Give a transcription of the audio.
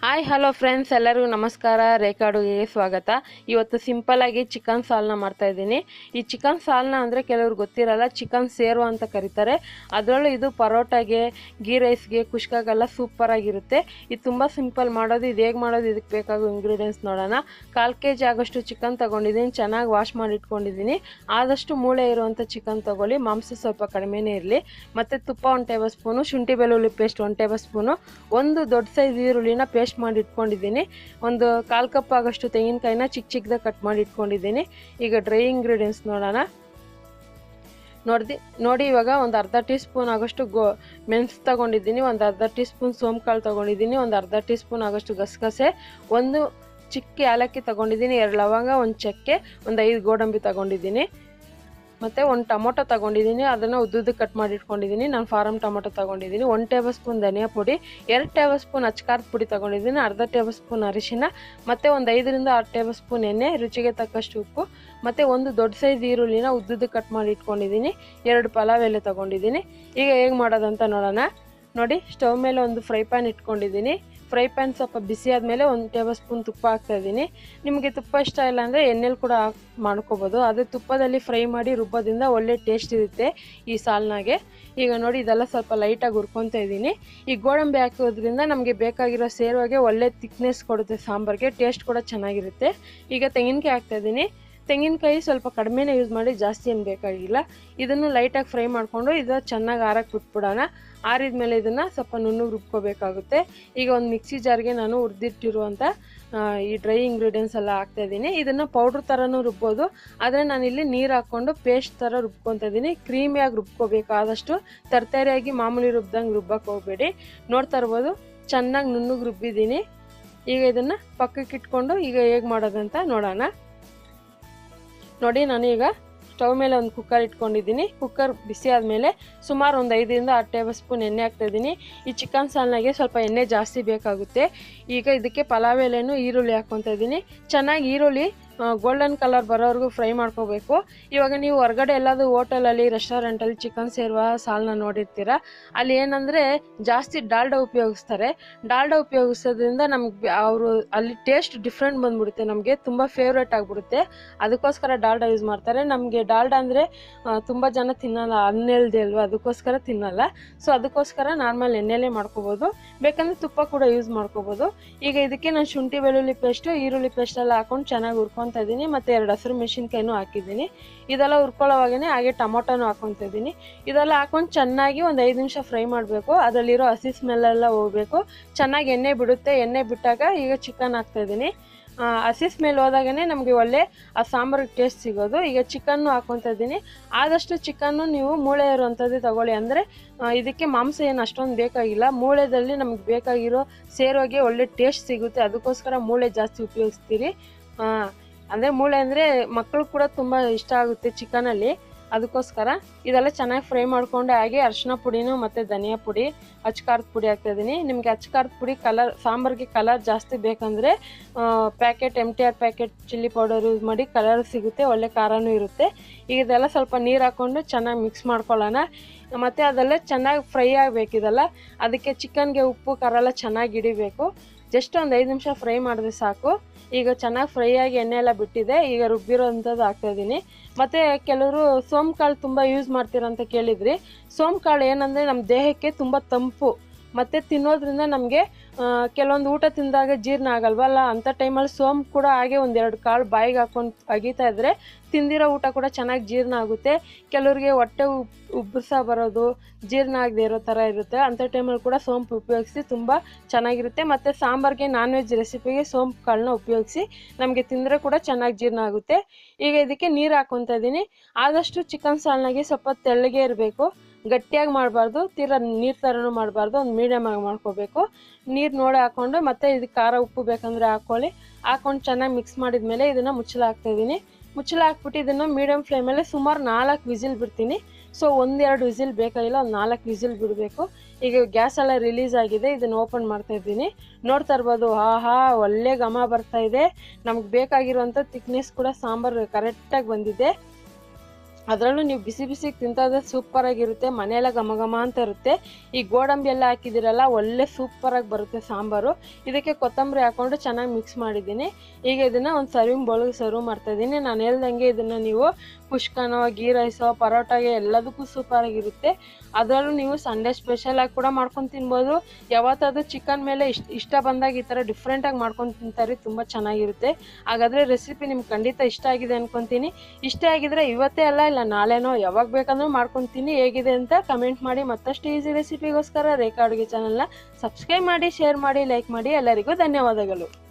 Hi hello friends, ಎಲ್ಲರಿಗೂ ನಮಸ್ಕಾರ. ರೇಖಾ ಅಡುಗೆಗೆ ಸ್ವಾಗತ. ಇವತ್ತು ಸಿಂಪಲ್ಲಾಗಿ ಚಿಕನ್ ಸಾಲ್ನ ಮಾಡ್ತಾಯಿದ್ದೀನಿ. ಈ ಚಿಕನ್ ಸಾಲ್ನ ಅಂದರೆ ಕೆಲವ್ರು ಗೊತ್ತಿರಲ್ಲ, ಚಿಕನ್ ಸೇರು ಅಂತ ಕರೀತಾರೆ. ಅದರಲ್ಲೂ ಇದು ಪರೋಟಾಗೆ, ಗೀ ರೈಸ್ಗೆ, ಕುಷ್ಕಾಗೆಲ್ಲ ಸೂಪರಾಗಿರುತ್ತೆ. ಇದು ತುಂಬ ಸಿಂಪಲ್ ಮಾಡೋದು. ಇದು ಹೇಗೆ ಮಾಡೋದು, ಇದಕ್ಕೆ ಬೇಕಾಗೋ ಇಂಗ್ರೀಡಿಯೆಂಟ್ಸ್ ನೋಡೋಣ. 1/4 kg ಆಗೋಷ್ಟು ಚಿಕನ್ ತೊಗೊಂಡಿದ್ದೀನಿ. ಚೆನ್ನಾಗಿ ವಾಶ್ ಮಾಡಿ ಇಟ್ಕೊಂಡಿದ್ದೀನಿ. ಆದಷ್ಟು ಮೂಳೆ ಇರುವಂಥ ಚಿಕನ್ ತೊಗೊಳ್ಳಿ, ಮಾಂಸ ಸ್ವಲ್ಪ ಕಡಿಮೆನೇ ಇರಲಿ. ಮತ್ತು ತುಪ್ಪ 1 ಟೇಬಲ್ ಸ್ಪೂನು, ಶುಂಠಿ ಬೆಳ್ಳುಳ್ಳಿ ಪೇಸ್ಟ್ 1 ಟೇಬಲ್ ಸ್ಪೂನು, ಒಂದು ದೊಡ್ಡ ಸೈಜ್ ಈರುಳ್ಳಿನ ಪೇಸ್ಟ್ ಮಾಡಿ ಇಟ್ಕೊಂಡಿದ್ದೀನಿ. ಒಂದು 1/4 ಕಪ್ ಆಗೋಷ್ಟು ತೆಂಗಿನಕಾಯಿನ ಚಿಕ್ಕ ಚಿಕ್ಕದಾಗಿ ಕಟ್ ಮಾಡಿ ಇಟ್ಕೊಂಡಿದ್ದೀನಿ. ಈಗ ಡ್ರೈ ಇಂಗ್ರೀಡಿಯೆಂಟ್ಸ್ ನೋಡೋಣ. ನೋಡಿ ಇವಾಗ ಒಂದು ಅರ್ಧ ಟೀ ಸ್ಪೂನ್ ಆಗೋಷ್ಟು ಮೆಣಸು ತೊಗೊಂಡಿದ್ದೀನಿ, ಒಂದು ಅರ್ಧ ಟೀ ಸ್ಪೂನ್ ಸೋಂಕಾಳು ತೊಗೊಂಡಿದ್ದೀನಿ, ಒಂದು ಅರ್ಧ ಟೀ ಸ್ಪೂನ್ ಆಗೋಷ್ಟು ಗಸಗಸೆ, ಒಂದು ಚಿಕ್ಕ ಏಲಕ್ಕಿ ತೊಗೊಂಡಿದ್ದೀನಿ, 2 ಲವಂಗ, ಒಂದು ಚಕ್ಕೆ, ಒಂದು 5 ಗೋಡಂಬಿ ತೊಗೊಂಡಿದ್ದೀನಿ. ಮತ್ತು ಒಂದು ಟೊಮೊಟೊ ತೊಗೊಂಡಿದ್ದೀನಿ, ಅದನ್ನು ಉದ್ದುದ್ದಕ್ಕೆ ಕಟ್ ಮಾಡಿ ಇಟ್ಕೊಂಡಿದ್ದೀನಿ. ನಾನು ಫಾರಮ್ ಟೊಮೊಟೊ ತೊಗೊಂಡಿದ್ದೀನಿ. 1 ಟೇಬಲ್ ಸ್ಪೂನ್ ಧನಿಯಾ ಪುಡಿ, 2 ಟೇಬಲ್ ಸ್ಪೂನ್ ಅಚ್ಕಾರದ ಪುಡಿ ತೊಗೊಂಡಿದ್ದೀನಿ, ಅರ್ಧ ಟೇಬಲ್ ಸ್ಪೂನ್ ಅರಿಶಿನ, ಮತ್ತು ಒಂದು 5 ರಿಂದ 6 ಟೇಬಲ್ ಸ್ಪೂನ್ ಎಣ್ಣೆ, ರುಚಿಗೆ ತಕ್ಕಷ್ಟು ಉಪ್ಪು, ಮತ್ತು ಒಂದು ದೊಡ್ಡ ಸೈಜ್ ಈರುಳ್ಳಿನ ಉದ್ದುದ್ದಕ್ಕೆ ಕಟ್ ಮಾಡಿ ಇಟ್ಕೊಂಡಿದ್ದೀನಿ, 2 ಪಲಾವ್ ಎಲೆ ತೊಗೊಂಡಿದ್ದೀನಿ. ಈಗ ಹೇಗೆ ಮಾಡೋದಂತ ನೋಡೋಣ. ನೋಡಿ, ಸ್ಟವ್ ಮೇಲೆ ಒಂದು ಫ್ರೈ ಪ್ಯಾನ್ ಇಟ್ಕೊಂಡಿದ್ದೀನಿ. ಫ್ರೈ ಪ್ಯಾನ್ ಸ್ವಲ್ಪ ಬಿಸಿ ಆದಮೇಲೆ 1 ಟೇಬಲ್ ಸ್ಪೂನ್ ತುಪ್ಪ ಹಾಕ್ತಾಯಿದ್ದೀನಿ. ನಿಮಗೆ ತುಪ್ಪ ಇಷ್ಟ ಇಲ್ಲ ಅಂದರೆ ಎಣ್ಣೆಲಿ ಕೂಡ ಮಾಡ್ಕೋಬೋದು. ಅದೇ ತುಪ್ಪದಲ್ಲಿ ಫ್ರೈ ಮಾಡಿ ರುಬ್ಬೋದ್ರಿಂದ ಒಳ್ಳೆ ಟೇಸ್ಟ್ ಇರುತ್ತೆ ಈ ಸಾಲ್ನಾಗೆ. ಈಗ ನೋಡಿ, ಇದೆಲ್ಲ ಸ್ವಲ್ಪ ಲೈಟಾಗಿ ಹುರ್ಕೊತಾ ಇದ್ದೀನಿ. ಈ ಗೋಡಂಬಿ ಹಾಕೋದ್ರಿಂದ ನಮಗೆ ಬೇಕಾಗಿರೋ ಸೇರುವಾಗೆ ಒಳ್ಳೆ ಥಿಕ್ನೆಸ್ ಕೊಡುತ್ತೆ, ಸಾಂಬಾರಿಗೆ ಟೇಸ್ಟ್ ಕೂಡ ಚೆನ್ನಾಗಿರುತ್ತೆ. ಈಗ ತೆಂಗಿನಕಾಯಿ ಹಾಕ್ತಾಯಿದ್ದೀನಿ. ತೆಂಗಿನಕಾಯಿ ಸ್ವಲ್ಪ ಕಡಿಮೆನೇ ಯೂಸ್ ಮಾಡಿ, ಜಾಸ್ತಿ ಏನು ಬೇಕಾಗಿಲ್ಲ. ಇದನ್ನು ಲೈಟಾಗಿ ಫ್ರೈ ಮಾಡಿಕೊಂಡು ಇದು ಚೆನ್ನಾಗಿ ಆರಕ್ಕೆ ಬಿಟ್ಬಿಡೋಣ. ಆರಿದ ಮೇಲೆ ಇದನ್ನು ಸ್ವಲ್ಪ ನುಣ್ಣಗೆ ರುಬ್ಕೋಬೇಕಾಗುತ್ತೆ. ಈಗ ಒಂದು ಮಿಕ್ಸಿ ಜಾರ್ಗೆ ನಾನು ಹುರಿದಿಟ್ಟಿರುವಂಥ ಈ ಡ್ರೈ ಇಂಗ್ರೀಡಿಯೆಂಟ್ಸ್ ಎಲ್ಲ ಹಾಕ್ತಾಯಿದ್ದೀನಿ. ಇದನ್ನು ಪೌಡ್ರ್ ಥರನೂ ರುಬ್ಬೋದು, ಆದರೆ ನಾನಿಲ್ಲಿ ನೀರು ಹಾಕ್ಕೊಂಡು ಪೇಸ್ಟ್ ಥರ ರುಬ್ಕೊತಾ ಇದ್ದೀನಿ. ಕ್ರೀಮಿಯಾಗಿ ರುಬ್ಕೋಬೇಕು, ಆದಷ್ಟು ತರಕಾರಿಯಾಗಿ ಮಾಮೂಲಿ ರುಬ್ದಂಗೆ ರುಬ್ಬಕ್ಕೆ ಹೋಗಬೇಡಿ. ನೋಡ್ತಾ ಇರ್ಬೋದು, ಚೆನ್ನಾಗಿ ನುಣ್ಣಗೆ ರುಬ್ಬಿದ್ದೀನಿ. ಈಗ ಇದನ್ನು ಪಕ್ಕಕ್ಕೆ ಇಟ್ಕೊಂಡು ಈಗ ಹೇಗೆ ಮಾಡೋದಂತ ನೋಡೋಣ. ನೋಡಿ, ನಾನೀಗ ಸ್ಟವ್ ಮೇಲೆ ಒಂದು ಕುಕ್ಕರ್ ಇಟ್ಕೊಂಡಿದ್ದೀನಿ. ಕುಕ್ಕರ್ ಬಿಸಿ ಆದಮೇಲೆ ಸುಮಾರು ಒಂದು 5 ರಿಂದ 6 ಟೇಬಲ್ ಸ್ಪೂನ್ ಎಣ್ಣೆ ಹಾಕ್ತಾಯಿದ್ದೀನಿ. ಈ ಚಿಕನ್ ಸಾಲ್ನಾಗೆ ಸ್ವಲ್ಪ ಎಣ್ಣೆ ಜಾಸ್ತಿ ಬೇಕಾಗುತ್ತೆ. ಈಗ ಇದಕ್ಕೆ ಪಲಾವ್ ಎಲೆನೂ ಈರುಳ್ಳಿ ಹಾಕ್ಕೊತಾ ಇದ್ದೀನಿ. ಚೆನ್ನಾಗಿ ಈರುಳ್ಳಿ ಗೋಲ್ಡನ್ ಕಲರ್ ಬರೋವರೆಗೂ ಫ್ರೈ ಮಾಡ್ಕೋಬೇಕು. ಇವಾಗ ನೀವು ಹೊರಗಡೆ ಎಲ್ಲಾದರೂ ಹೋಟೆಲಲ್ಲಿ, ರೆಸ್ಟೋರೆಂಟಲ್ಲಿ ಚಿಕನ್ ಸೇರುವ ಸಾಲ್ನ ನೋಡಿರ್ತೀರ. ಅಲ್ಲಿ ಏನಂದರೆ ಜಾಸ್ತಿ ಡಾಲ್ಡಾ ಉಪಯೋಗಿಸ್ತಾರೆ. ಡಾಲ್ಡಾ ಉಪಯೋಗಿಸೋದ್ರಿಂದ ನಮ್ಗೆ ಅವರು ಅಲ್ಲಿ ಟೇಸ್ಟ್ ಡಿಫ್ರೆಂಟ್ ಬಂದ್ಬಿಡುತ್ತೆ, ನಮಗೆ ತುಂಬ ಫೇವ್ರೇಟ್ ಆಗಿಬಿಡುತ್ತೆ. ಅದಕ್ಕೋಸ್ಕರ ಡಾಲ್ಡಾ ಯೂಸ್ ಮಾಡ್ತಾರೆ. ನಮಗೆ ಡಾಲ್ಡಾ ಅಂದರೆ ತುಂಬ ಜನ ತಿನ್ನಲ್ಲ, ಅನ್ಹೆಲ್ದಿ ಅಲ್ವಾ, ಅದಕ್ಕೋಸ್ಕರ ತಿನ್ನಲ್ಲ. ಸೊ ಅದಕ್ಕೋಸ್ಕರ ನಾರ್ಮಲ್ ಎಣ್ಣೆಲೇ ಮಾಡ್ಕೋಬೋದು, ಬೇಕಂದರೆ ತುಪ್ಪ ಕೂಡ ಯೂಸ್ ಮಾಡ್ಕೋಬೋದು. ಈಗ ಇದಕ್ಕೆ ನಾನು ಶುಂಠಿ ಬೆಳ್ಳುಳ್ಳಿ ಪೇಸ್ಟು, ಈರುಳ್ಳಿ ಪೇಸ್ಟ್ ಎಲ್ಲ ಹಾಕೊಂಡು ಚೆನ್ನಾಗಿ ಹುರ್ಕೊಂಡು ಇದ್ದೀನಿ. ಮತ್ತು 2 ಹಸಿರು ಮೆಣಸಿನ್ಕಾಯಿನೂ ಹಾಕಿದ್ದೀನಿ. ಇದೆಲ್ಲ ಹುರ್ಕೊಳ್ಳೋವಾಗೇ ಹಾಗೆ ಟೊಮೊಟೊನೂ ಹಾಕ್ಕೊತಾ ಇದ್ದೀನಿ. ಇದೆಲ್ಲ ಹಾಕೊಂಡು ಚೆನ್ನಾಗಿ ಒಂದು 5 ನಿಮಿಷ ಫ್ರೈ ಮಾಡಬೇಕು. ಅದರಲ್ಲಿರೋ ಹಸಿ ಸ್ಮೆಲ್ಲೆಲ್ಲ ಹೋಗಬೇಕು. ಚೆನ್ನಾಗಿ ಎಣ್ಣೆ ಬಿಡುತ್ತೆ. ಎಣ್ಣೆ ಬಿಟ್ಟಾಗ ಈಗ ಚಿಕನ್ ಹಾಕ್ತಾಯಿದ್ದೀನಿ. ಹಸಿ ಸ್ಮೆಲ್ ಹೋದಾಗೇ ನಮಗೆ ಒಳ್ಳೆ ಆ ಸಾಂಬಾರಿಗೆ ಟೇಸ್ಟ್ ಸಿಗೋದು. ಈಗ ಚಿಕನ್ನು ಹಾಕ್ಕೊತಾ ಇದ್ದೀನಿ. ಆದಷ್ಟು ಚಿಕನ್ನು ನೀವು ಮೂಳೆ ಇರುವಂಥದ್ದೇ ತಗೊಳ್ಳಿ, ಅಂದರೆ ಇದಕ್ಕೆ ಮಾಂಸ ಏನು ಅಷ್ಟೊಂದು ಬೇಕಾಗಿಲ್ಲ. ಮೂಳೆದಲ್ಲಿ ನಮಗೆ ಬೇಕಾಗಿರೋ ಸೇರೋಗೆ ಒಳ್ಳೆ ಟೇಸ್ಟ್ ಸಿಗುತ್ತೆ. ಅದಕ್ಕೋಸ್ಕರ ಮೂಳೆ ಜಾಸ್ತಿ ಉಪಯೋಗಿಸ್ತೀರಿ. ಅಂದರೆ ಮೂಳೆ ಅಂದರೆ ಮಕ್ಕಳು ಕೂಡ ತುಂಬ ಇಷ್ಟ ಆಗುತ್ತೆ ಚಿಕನಲ್ಲಿ. ಅದಕ್ಕೋಸ್ಕರ ಇದೆಲ್ಲ ಚೆನ್ನಾಗಿ ಫ್ರೈ ಮಾಡಿಕೊಂಡೆ. ಹಾಗೆ ಅರಿಶಿನ ಪುಡಿನೂ ಮತ್ತು ಧನಿಯಾ ಪುಡಿ, ಅಚ್ಕಾರದ ಪುಡಿ ಹಾಕ್ತಾಯಿದ್ದೀನಿ. ನಿಮಗೆ ಅಚ್ಕಾರದ ಪುಡಿ ಕಲರ್, ಸಾಂಬಾರಿಗೆ ಕಲರ್ ಜಾಸ್ತಿ ಬೇಕಂದರೆ packet MTR packet chilli powder use ಮಾಡಿ, ಕಲರ್ ಸಿಗುತ್ತೆ, ಒಳ್ಳೆ ಖಾರನೂ ಇರುತ್ತೆ. ಈಗ ಇದೆಲ್ಲ ಸ್ವಲ್ಪ ನೀರು ಹಾಕ್ಕೊಂಡು ಚೆನ್ನಾಗಿ ಮಿಕ್ಸ್ ಮಾಡ್ಕೊಳ್ಳೋಣ. ಮತ್ತು ಅದೆಲ್ಲ ಚೆನ್ನಾಗಿ ಫ್ರೈ ಆಗಬೇಕಿದೆಲ್ಲ. ಅದಕ್ಕೆ ಚಿಕನ್ಗೆ ಉಪ್ಪು ಖಾರ ಎಲ್ಲ ಚೆನ್ನಾಗಿ ಹಿಡಿಬೇಕು. ಜಸ್ಟ್ ಒಂದು 5 ನಿಮಿಷ ಫ್ರೈ ಮಾಡಿದ್ರೆ ಸಾಕು. ಈಗ ಚೆನ್ನಾಗಿ ಫ್ರೈ ಆಗಿ ಎಣ್ಣೆ ಎಲ್ಲ ಬಿಟ್ಟಿದೆ. ಈಗ ರುಬ್ಬಿರೋಂಥದ್ದು ಹಾಕ್ತಾಯಿದ್ದೀನಿ. ಮತ್ತು ಕೆಲವರು ಸೋಂಕಾಳು ತುಂಬ ಯೂಸ್ ಮಾಡ್ತೀರಂತ ಕೇಳಿದ್ರಿ. ಸೋಂಕಾಳು ಏನಂದರೆ ನಮ್ಮ ದೇಹಕ್ಕೆ ತುಂಬ ತಂಪು, ಮತ್ತು ತಿನ್ನೋದ್ರಿಂದ ನಮಗೆ ಕೆಲವೊಂದು ಊಟ ತಿಂದಾಗ ಜೀರ್ಣ ಆಗಲ್ವಲ್ಲ, ಅಂಥ ಟೈಮಲ್ಲಿ ಸೋಂಪು ಕೂಡ ಹಾಗೆ 1-2 ಕಾಳು ಬಾಯಿಗೆ ಹಾಕ್ಕೊಂಡು ಅಗೀತಾ ಇದ್ದರೆ ತಿಂದಿರೋ ಊಟ ಕೂಡ ಚೆನ್ನಾಗಿ ಜೀರ್ಣ ಆಗುತ್ತೆ. ಕೆಲವರಿಗೆ ಹೊಟ್ಟೆ ಉಬ್ಬಸ ಬರೋದು, ಜೀರ್ಣ ಆಗದೆ ಇರೋ ಥರ ಇರುತ್ತೆ. ಅಂಥ ಟೈಮಲ್ಲಿ ಕೂಡ ಸೋಂಪು ಉಪಯೋಗಿಸಿ ತುಂಬ ಚೆನ್ನಾಗಿರುತ್ತೆ. ಮತ್ತು ಸಾಂಬಾರಿಗೆ, ನಾನ್ ವೆಜ್ ರೆಸಿಪಿಗೆ ಸೋಂಪು ಕಾಳನ್ನ ಉಪಯೋಗಿಸಿ ನಮಗೆ ತಿಂದರೆ ಕೂಡ ಚೆನ್ನಾಗಿ ಜೀರ್ಣ ಆಗುತ್ತೆ. ಈಗ ಇದಕ್ಕೆ ನೀರು ಹಾಕ್ಕೊತಾ ಇದ್ದೀನಿ. ಆದಷ್ಟು ಚಿಕನ್ ಸಾಲ್ನಾಗೆ ಸ್ವಲ್ಪ ತೆಳ್ಳಗೆ ಇರಬೇಕು, ಗಟ್ಟಿಯಾಗಿ ಮಾಡಬಾರ್ದು, ತೀರಾ ನೀರು ಥರನೂ ಮಾಡಬಾರ್ದು, ಒಂದು ಮೀಡಿಯಮಾಗಿ ಮಾಡ್ಕೋಬೇಕು. ನೀರು ನೋಡಿ ಹಾಕ್ಕೊಂಡು, ಮತ್ತು ಇದಕ್ಕೆ ಖಾರ ಉಪ್ಪು ಬೇಕಂದರೆ ಹಾಕ್ಕೊಳ್ಳಿ. ಹಾಕ್ಕೊಂಡು ಚೆನ್ನಾಗಿ ಮಿಕ್ಸ್ ಮಾಡಿದ ಮೇಲೆ ಇದನ್ನು ಮುಚ್ಚಳ ಹಾಕ್ತಾಯಿದ್ದೀನಿ. ಮುಚ್ಚಳ ಹಾಕ್ಬಿಟ್ಟು ಇದನ್ನು ಮೀಡಿಯಮ್ ಫ್ಲೇಮಲ್ಲಿ ಸುಮಾರು 4 ವಿಸಿಲ್ ಬಿಡ್ತೀನಿ. ಸೊ 1-2 ವಿಸಿಲ್ ಬೇಕಾಗಿಲ್ಲ, ಒಂದು 4 ವಿಸಿಲ್ ಬಿಡಬೇಕು. ಈಗ ಗ್ಯಾಸ್ ಎಲ್ಲ ರಿಲೀಸ್ ಆಗಿದೆ. ಇದನ್ನು ಓಪನ್ ಮಾಡ್ತಾಯಿದ್ದೀನಿ. ನೋಡ್ತಾ ಇರ್ಬೋದು, ಆಹಾ ಒಳ್ಳೆ ಘಮ ಬರ್ತಾಯಿದೆ. ನಮ್ಗೆ ಬೇಕಾಗಿರುವಂಥ ಥಿಕ್ನೆಸ್ ಕೂಡ ಸಾಂಬಾರು ಕರೆಕ್ಟಾಗಿ ಬಂದಿದೆ. ಅದರಲ್ಲೂ ನೀವು ಬಿಸಿ ಬಿಸಿಗೆ ತಿಂತಾಯಿದ್ರೆ ಸೂಪರಾಗಿರುತ್ತೆ, ಮನೆಯೆಲ್ಲ ಘಮ ಘಮ ಅಂತ ಇರುತ್ತೆ. ಈ ಗೋಡಂಬಿ ಎಲ್ಲ ಹಾಕಿದ್ದೀರಲ್ಲ ಒಳ್ಳೆ ಸೂಪರಾಗಿ ಬರುತ್ತೆ ಸಾಂಬಾರು. ಇದಕ್ಕೆ ಕೊತ್ತಂಬರಿ ಹಾಕ್ಕೊಂಡು ಚೆನ್ನಾಗಿ ಮಿಕ್ಸ್ ಮಾಡಿದ್ದೀನಿ. ಈಗ ಇದನ್ನು ಒಂದು ಸರ್ವಿಂಗ್ ಬೌಲ್ಗೆ ಸರ್ವ್ ಮಾಡ್ತಾಯಿದ್ದೀನಿ. ನಾನು ಹೇಳ್ದಂಗೆ ಇದನ್ನು ನೀವು ಕುಷ್ಕನೋ, ಗೀ ರೈಸೋ, ಪರೋಟಾಗೆ ಎಲ್ಲದಕ್ಕೂ ಸೂಪರಾಗಿರುತ್ತೆ. ಅದರಲ್ಲೂ ನೀವು ಸಂಡೇ ಸ್ಪೆಷಲಾಗಿ ಕೂಡ ಮಾಡ್ಕೊಂಡು ತಿನ್ಬೋದು. ಯಾವತ್ತಾದ್ರೂ ಚಿಕನ್ ಮೇಲೆ ಇಷ್ಟ ಬಂದಾಗ ಈ ಥರ ಡಿಫ್ರೆಂಟಾಗಿ ಮಾಡ್ಕೊಂಡು ತಿಂತಾರೆ, ತುಂಬ ಚೆನ್ನಾಗಿರುತ್ತೆ. ಹಾಗಾದರೆ ರೆಸಿಪಿ ನಿಮ್ಗೆ ಖಂಡಿತ ಇಷ್ಟ ಆಗಿದೆ ಅನ್ಕೊತೀನಿ. ಇಷ್ಟ ಆಗಿದ್ರೆ ಇವತ್ತೇ ಅಲ್ಲ, ಇಲ್ಲ ನಾಳೆನೋ, ಯಾವಾಗ ಬೇಕಂದ್ರೂ ಮಾಡ್ಕೊತೀನಿ. ಹೇಗಿದೆ ಅಂತ ಕಮೆಂಟ್ ಮಾಡಿ. ಮತ್ತಷ್ಟು ಈಸಿ ರೆಸಿಪಿಗೋಸ್ಕರ ರೇಖಾ ಅಡುಗೆ ಚಾನಲ್ನ ಸಬ್ಸ್ಕ್ರೈಬ್ ಮಾಡಿ, ಶೇರ್ ಮಾಡಿ, ಲೈಕ್ ಮಾಡಿ. ಎಲ್ಲರಿಗೂ ಧನ್ಯವಾದಗಳು.